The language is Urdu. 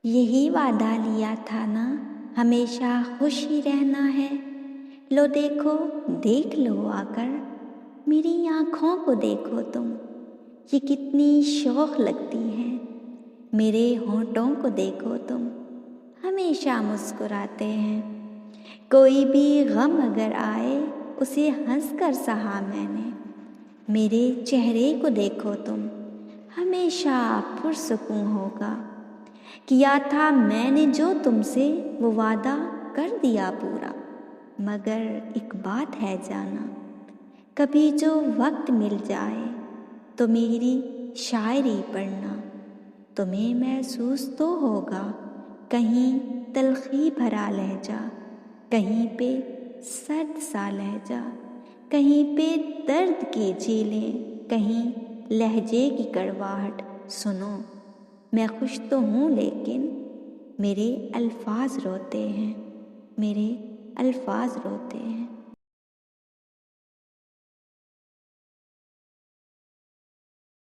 یہی وعدہ لیا تھا نا، ہمیشہ خوش ہی رہنا ہے۔ لو دیکھو، دیکھ لو آ کر، میری آنکھوں کو دیکھو تم، یہ کتنی شوخ لگتی ہیں۔ میرے ہونٹوں کو دیکھو تم، ہمیشہ مسکراتے ہیں۔ کوئی بھی غم اگر آئے اسے ہنس کر سہا میں نے۔ میرے چہرے کو دیکھو تم، ہمیشہ پرسکون ہوگا۔ کیا تھا میں نے جو تم سے وہ وعدہ کر دیا پورا، مگر ایک بات ہے جانا، کبھی جو وقت مل جائے تو میری شاعری پڑھنا۔ تمہیں محسوس تو ہوگا کہیں تلخی بھرا لہجہ، کہیں پہ سرد سا لہجہ، کہیں پہ درد کی جھیلیں، کہیں لہجے کی کڑواہٹ۔ سنو، میں خوش تو ہوں لیکن میرے الفاظ روتے ہیں، میرے الفاظ روتے ہیں۔